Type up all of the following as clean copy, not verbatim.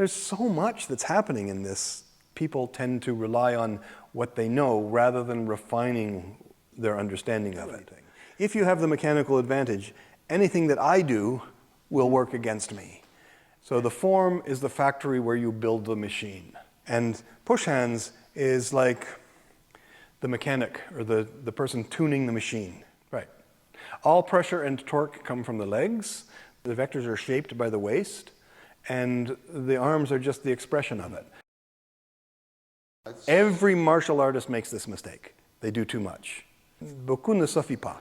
There's so much that's happening in this. People tend to rely on what they know rather than refining their understanding of it. If you have the mechanical advantage, anything that I do will work against me. So the form is the factory where you build the machine. And push hands is like the mechanic or the person tuning the machine. Right. All pressure and torque come from the legs. The vectors are shaped by the waist. And the arms are just the expression of it. Every martial artist makes this mistake. They do too much. Beaucoup ne suffit pas.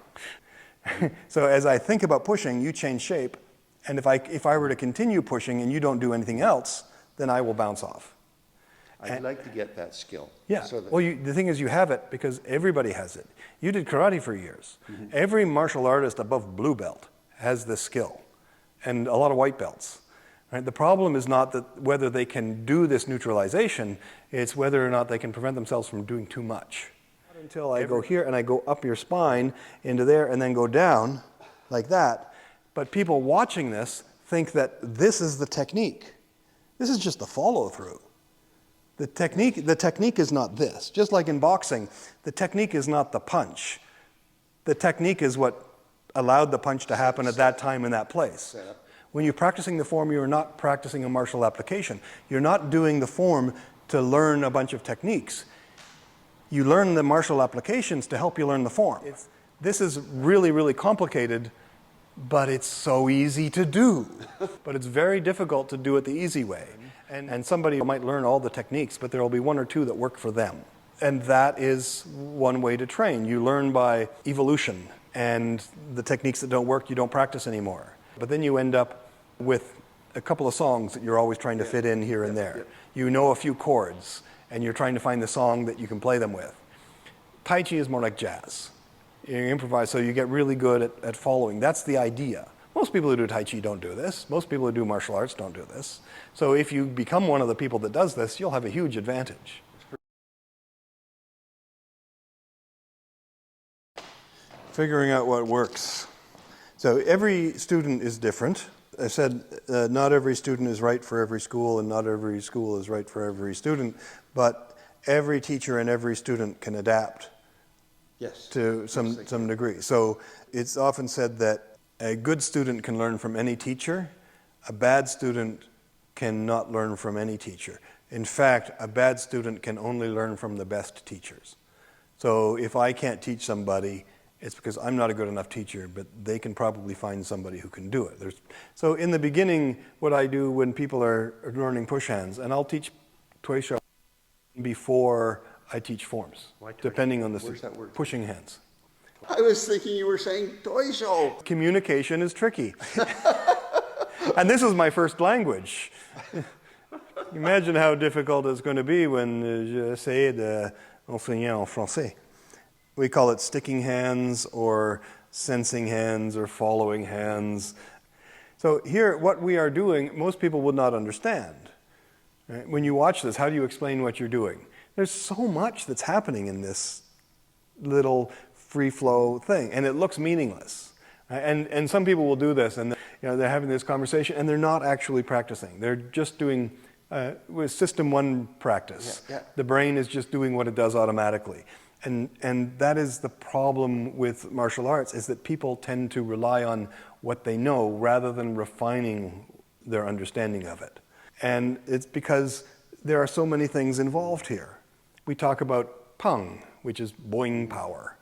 So as I think about pushing, you change shape. And if I were to continue pushing and you don't do anything else, then I will bounce off. I'd like to get that skill. Yeah. So that well, the thing is you have it because everybody has it. You did karate for years. Every martial artist above blue belt has this skill. And a lot of white belts. Right? The problem is not that whether they can do this neutralization, it's whether or not they can prevent themselves from doing too much. Not until I go here and I go up your spine into there and then go down like that. But people watching this think that this is the technique. This is just the follow-through. The technique is not this. Just like in boxing, the technique is not the punch. The technique is what allowed the punch to happen at that time in that place. When you're practicing the form, you're not practicing a martial application. You're not doing the form to learn a bunch of techniques. You learn the martial applications to help you learn the form. This is really, really complicated, but it's so easy to do. But it's very difficult to do it the easy way. And somebody might learn all the techniques, but there will be one or two that work for them. And that is one way to train. You learn by evolution, and the techniques that don't work, you don't practice anymore. But then you end up with a couple of songs that you're always trying to fit in here and there. You know a few chords, and you're trying to find the song that you can play them with. Tai Chi is more like jazz. You improvise, so you get really good at following. That's the idea. Most people who do Tai Chi don't do this. Most people who do martial arts don't do this. So if you become one of the people that does this, you'll have a huge advantage. Figuring out what works. So every student is different. I said not every student is right for every school, and not every school is right for every student, but every teacher and every student can adapt to some degree. So it's often said that a good student can learn from any teacher. A bad student cannot learn from any teacher. In fact, a bad student can only learn from the best teachers. So if I can't teach somebody, it's because I'm not a good enough teacher, but they can probably find somebody who can do it. So in the beginning, what I do when people are learning push hands, and I'll teach tuishou before I teach forms, depending on the pushing hands. I was thinking you were saying tuishou. Communication is tricky. And this is my first language. Imagine how difficult it's going to be when j'essaie d'enseigner en français. We call it sticking hands or sensing hands or following hands. So here, what we are doing, most people would not understand. Right? When you watch this, how do you explain what you're doing? There's so much that's happening in this little free flow thing, and it looks meaningless. Right? And some people will do this, and they're having this conversation, and they're not actually practicing. They're just doing with system one practice. The brain is just doing what it does automatically. And that is the problem with martial arts, is that people tend to rely on what they know rather than refining their understanding of it. And it's because there are so many things involved here. We talk about pung, which is boing power.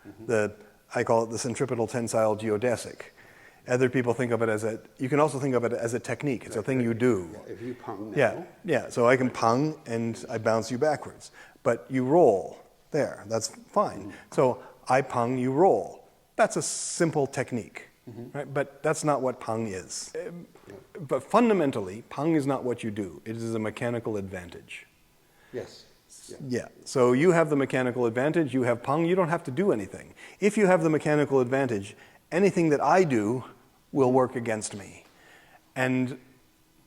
I call it the centripetal tensile geodesic. Other people think of it you can also think of it as a technique. It's a thing you do. If you pung now. Yeah, so I can pung and I bounce you backwards. But you roll. There, that's fine. So I pung, you roll. That's a simple technique, right? But that's not what pung is. But fundamentally, pung is not what you do. It is a mechanical advantage. Yes. Yeah, so you have the mechanical advantage, you have pung, you don't have to do anything. If you have the mechanical advantage, anything that I do will work against me. And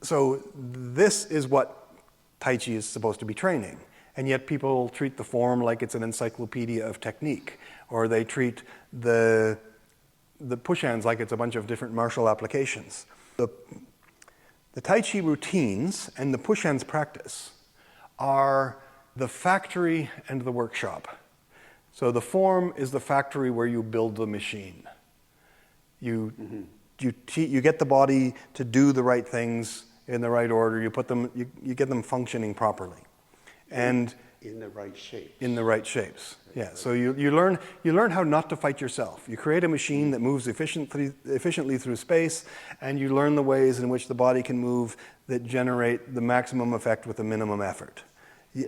so this is what Tai Chi is supposed to be training. And yet people treat the form like it's an encyclopedia of technique, or they treat the push hands like it's a bunch of different martial applications. The The Tai Chi routines and the push hands practice are the factory and the workshop. So the form is the factory where you build the machine. You get the body to do the right things in the right order. You get them functioning properly, and in the right shape. in the right shapes. Yeah. So you learn how not to fight yourself. You create a machine that moves efficiently through space, and you learn the ways in which the body can move that generate the maximum effect with the minimum effort,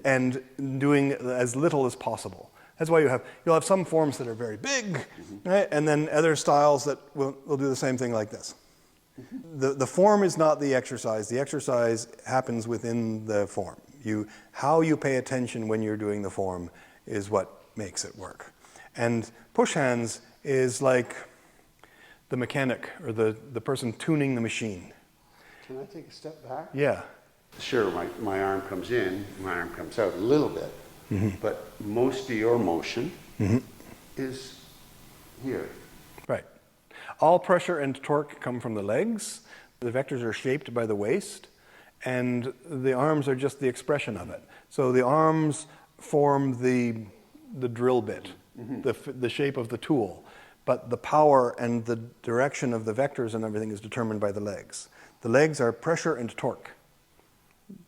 and doing as little as possible. That's why you'll have some forms that are very big, right? And then other styles that will do the same thing like this. The form is not the exercise. The exercise happens within the form. How you pay attention when you're doing the form is what makes it work. And push hands is like the mechanic or the person tuning the machine. Can I take a step back? Yeah. Sure, my arm comes in, my arm comes out a little bit, but most of your motion is here. Right. All pressure and torque come from the legs. The vectors are shaped by the waist, and the arms are just the expression of it. So the arms form the drill bit, the shape of the tool, but the power and the direction of the vectors and everything is determined by the legs. The legs are pressure and torque.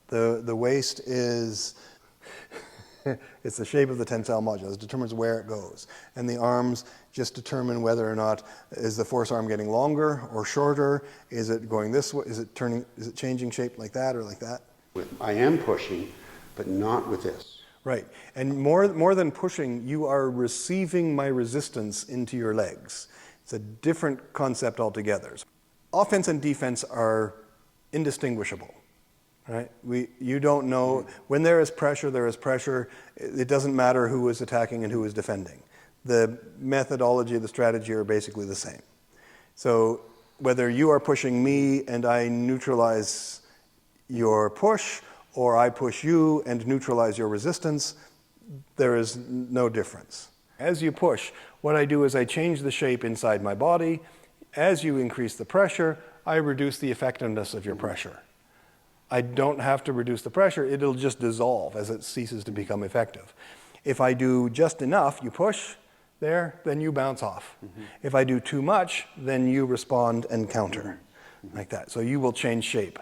The waist is it's the shape of the tensile modulus. It determines where it goes. And the arms just determine whether or not is the force arm getting longer or shorter? Is it going this way? Is it changing shape like that or like that? I am pushing, but not with this. Right. And more than pushing, you are receiving my resistance into your legs. It's a different concept altogether. Offense and defense are indistinguishable. Right? You don't know. When there is pressure, there is pressure. It doesn't matter who is attacking and who is defending. The methodology, the strategy are basically the same. So whether you are pushing me and I neutralize your push, or I push you and neutralize your resistance, there is no difference. As you push, what I do is I change the shape inside my body. As you increase the pressure, I reduce the effectiveness of your pressure. I don't have to reduce the pressure, it'll just dissolve as it ceases to become effective. If I do just enough, you push there, then you bounce off. If I do too much, then you respond and counter, like that. So you will change shape.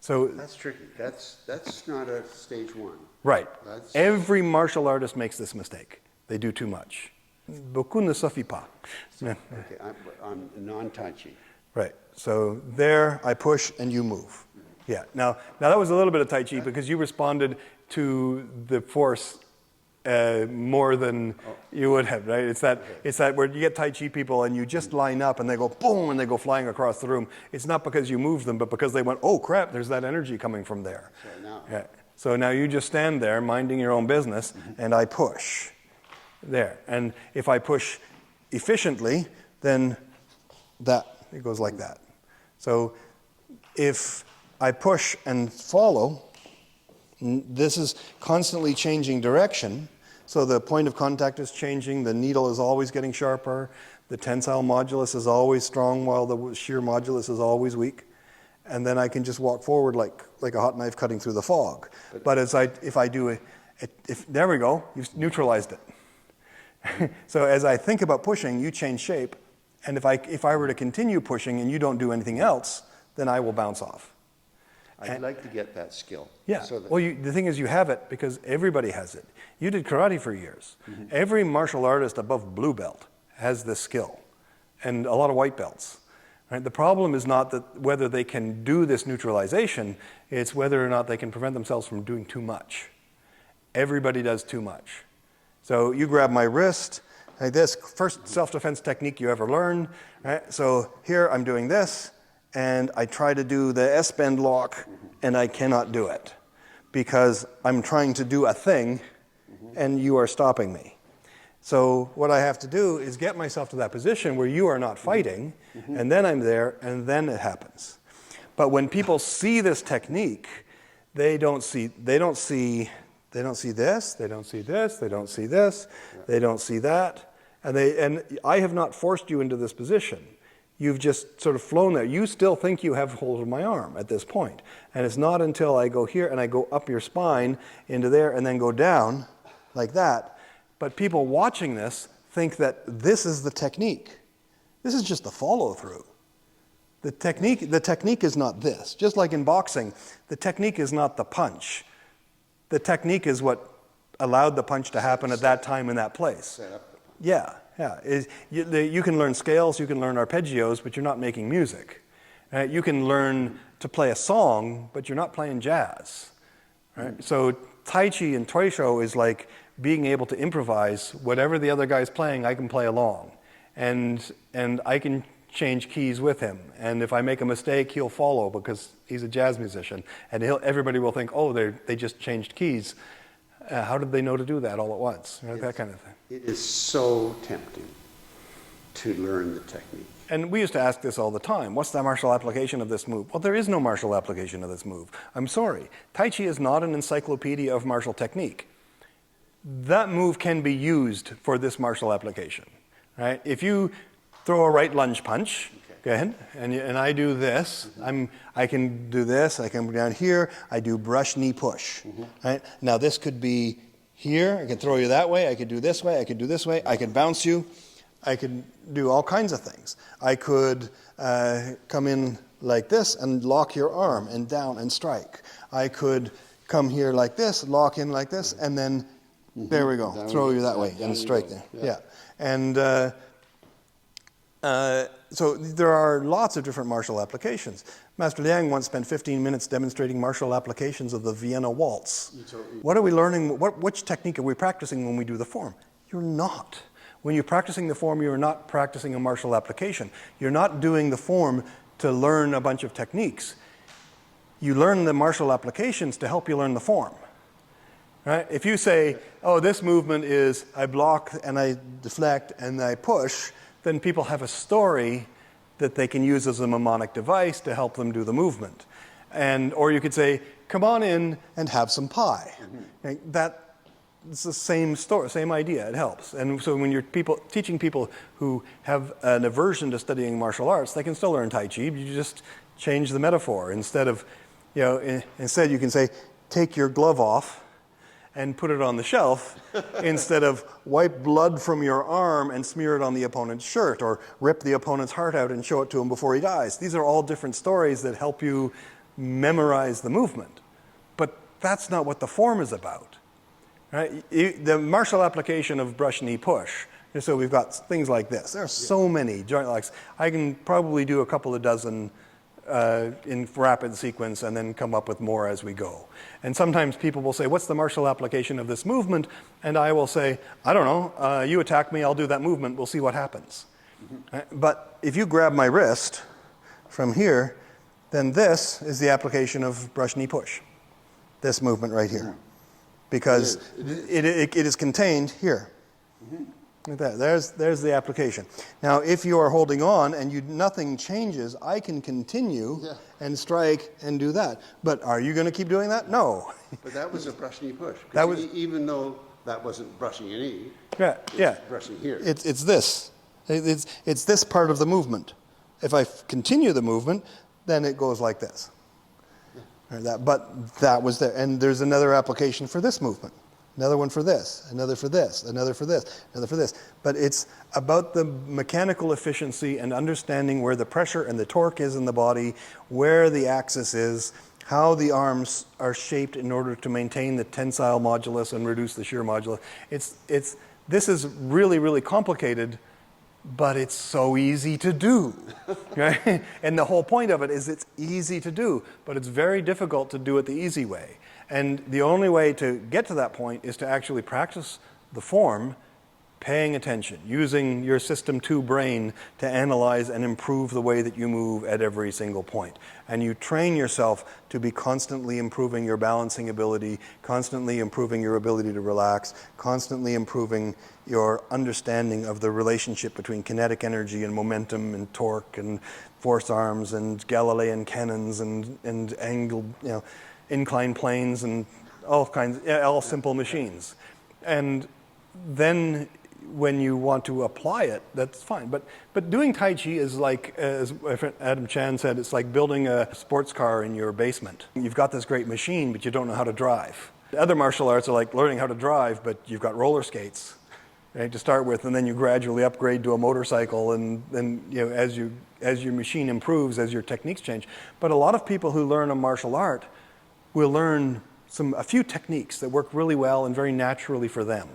So that's tricky. That's not a stage one. Right. Every martial artist makes this mistake. They do too much. Beaucoup ne suffit pas. Okay, I'm non-Tai Chi. Right. So there, I push and you move. Yeah. Now that was a little bit of Tai Chi because you responded to the force more than you would have, right? It's that where you get Tai Chi people and you just line up and they go boom and they go flying across the room. It's not because you moved them, but because they went, oh crap, there's that energy coming from there. So now you just stand there minding your own business and I push there. And if I push efficiently, then it goes like that. So if I push and follow, this is constantly changing direction. So the point of contact is changing, the needle is always getting sharper, the tensile modulus is always strong while the shear modulus is always weak. And then I can just walk forward like a hot knife cutting through the fog. But there we go, you've neutralized it. So as I think about pushing, you change shape. And if I were to continue pushing and you don't do anything else, then I will bounce off. I'd like to get that skill. Yeah. The thing is you have it because everybody has it. You did karate for years. Every martial artist above blue belt has this skill, and a lot of white belts. Right? The problem is not that whether they can do this neutralization, it's whether or not they can prevent themselves from doing too much. Everybody does too much. So you grab my wrist like this, first self-defense technique you ever learn. Right? So here I'm doing this, and I try to do the S-bend lock, and I cannot do it because I'm trying to do a thing, and you are stopping me. So what I have to do is get myself to that position where you are not fighting, and then I'm there, and then it happens. But when people see this technique, they don't see this, they don't see this, they don't see this, they don't see that, and I have not forced you into this position. You've just sort of flown there. You still think you have hold of my arm at this point. And it's not until I go here and I go up your spine into there and then go down like that. But people watching this think that this is the technique. This is just the follow-through. The technique is not this. Just like in boxing, the technique is not the punch. The technique is what allowed the punch to happen at that time in that place. Set up the punch. Yeah. You can learn scales, you can learn arpeggios, but you're not making music. Right? You can learn to play a song, but you're not playing jazz. Right? So Tai Chi and tuishou is like being able to improvise. Whatever the other guy's playing, I can play along. And I can change keys with him. And if I make a mistake, he'll follow because he's a jazz musician. And everybody will think, oh, they just changed keys. How did they know to do that all at once? You know, that kind of thing. It is so tempting to learn the technique. And we used to ask this all the time. What's the martial application of this move? Well, there is no martial application of this move. I'm sorry. Tai Chi is not an encyclopedia of martial technique. That move can be used for this martial application. Right? If you throw a right lunge punch, go ahead, and I do this, I can do this, I can go down here, I do brush, knee, push. Right? Now this could be here, I could throw you that way, I could do this way, I could do this way, I could bounce you, I could do all kinds of things. I could come in like this and lock your arm and down and strike. I could come here like this, lock in like this, and then there we go, throw you that way and strike there. Yeah. And so there are lots of different martial applications. Master Liang once spent 15 minutes demonstrating martial applications of the Vienna waltz. What are we learning? Which technique are we practicing when we do the form? You're not. When you're practicing the form, you're not practicing a martial application. You're not doing the form to learn a bunch of techniques. You learn the martial applications to help you learn the form. Right? If you say, oh, this movement is I block and I deflect and I push, then people have a story that they can use as a mnemonic device to help them do the movement. Or you could say, come on in and have some pie. It's the same story, same idea, it helps. And so when you're teaching people who have an aversion to studying martial arts, they can still learn Tai Chi, you just change the metaphor. Instead you can say, take your glove off and put it on the shelf instead of wipe blood from your arm and smear it on the opponent's shirt or rip the opponent's heart out and show it to him before he dies. These are all different stories that help you memorize the movement. But that's not what the form is about. Right? The martial application of brush, knee, push. And so we've got things like this. There are so many joint locks. I can probably do a couple of dozen in rapid sequence and then come up with more as we go. And sometimes people will say, what's the martial application of this movement? And I will say, I don't know, you attack me, I'll do that movement, we'll see what happens. Right? But if you grab my wrist from here, then this is the application of brush, knee, push. This movement right here. Because it is contained here. Like that. There's the application. Now, if you are holding on and nothing changes, I can continue and strike and do that. But are you going to keep doing that? No. But that was a brush, knee, push. That was, even though that wasn't brushing a knee. It's brushing here. It's this. It's this part of the movement. If I continue the movement, then it goes like this. But that was there. And there's another application for this movement. Another one for this, another for this, another for this, another for this. But it's about the mechanical efficiency and understanding where the pressure and the torque is in the body, where the axis is, how the arms are shaped in order to maintain the tensile modulus and reduce the shear modulus. This is really, really complicated, but it's so easy to do. Right? And the whole point of it is it's easy to do, but it's very difficult to do it the easy way. And the only way to get to that point is to actually practice the form, paying attention, using your System 2 brain to analyze and improve the way that you move at every single point. And you train yourself to be constantly improving your balancing ability, constantly improving your ability to relax, constantly improving your understanding of the relationship between kinetic energy and momentum and torque and force arms and Galilean cannons and angle, inclined planes and all kinds, all simple machines. And then when you want to apply it, that's fine. But doing Tai Chi is like, as my friend Adam Chan said, it's like building a sports car in your basement. You've got this great machine, but you don't know how to drive. Other martial arts are like learning how to drive, but you've got roller skates, right, to start with, and then you gradually upgrade to a motorcycle, and then as your machine improves, as your techniques change. But a lot of people who learn a martial art will learn a few techniques that work really well and very naturally for them.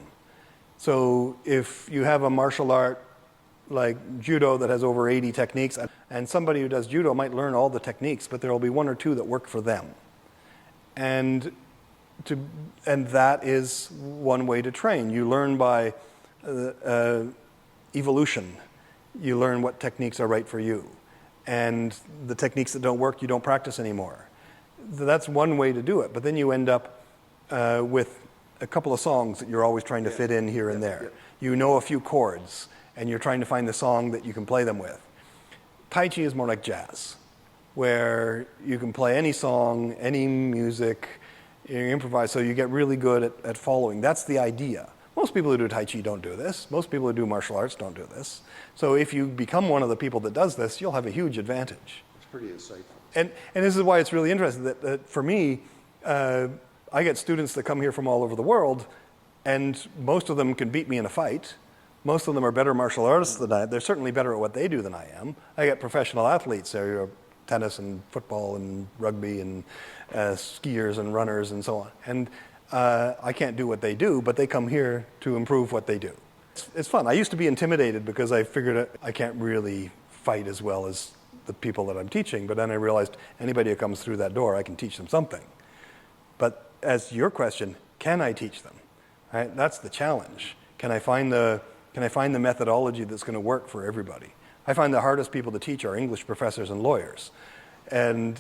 So if you have a martial art like judo that has over 80 techniques, and somebody who does judo might learn all the techniques, but there will be one or two that work for them. And that is one way to train. You learn by evolution. You learn what techniques are right for you. And the techniques that don't work, you don't practice anymore. That's one way to do it. But then you end up with a couple of songs that you're always trying to fit in here and there. You know a few chords, and you're trying to find the song that you can play them with. Tai Chi is more like jazz, where you can play any song, any music, you improvise, so you get really good at following. That's the idea. Most people who do Tai Chi don't do this. Most people who do martial arts don't do this. So if you become one of the people that does this, you'll have a huge advantage. It's pretty insightful. And this is why it's really interesting that for me, I get students that come here from all over the world, and most of them can beat me in a fight. Most of them are better martial artists than I am. They're certainly better at what they do than I am. I get professional athletes. They're tennis and football and rugby and skiers and runners and so on. And I can't do what they do, but they come here to improve what they do. It's fun. I used to be intimidated because I figured I can't really fight as well as the people that I'm teaching, but then I realized anybody who comes through that door, I can teach them something. But as your question, can I teach them? Right? That's the challenge. Can I find the methodology that's going to work for everybody? I find the hardest people to teach are English professors and lawyers, and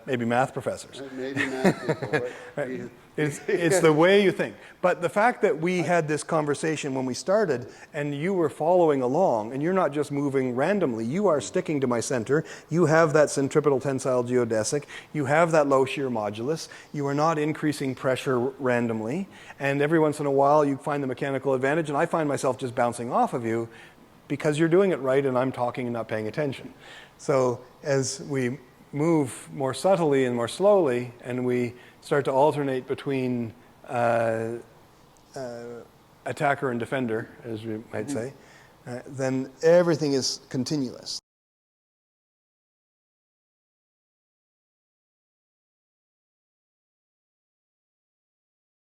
maybe math professors. Maybe math people, right? It's the way you think. But the fact that we had this conversation when we started, and you were following along, and you're not just moving randomly, you are sticking to my center, you have that centripetal tensile geodesic, you have that low shear modulus, you are not increasing pressure randomly, and every once in a while you find the mechanical advantage, and I find myself just bouncing off of you because you're doing it right and I'm talking and not paying attention. So as we move more subtly and more slowly, and we start to alternate between attacker and defender, as we might say, then everything is continuous.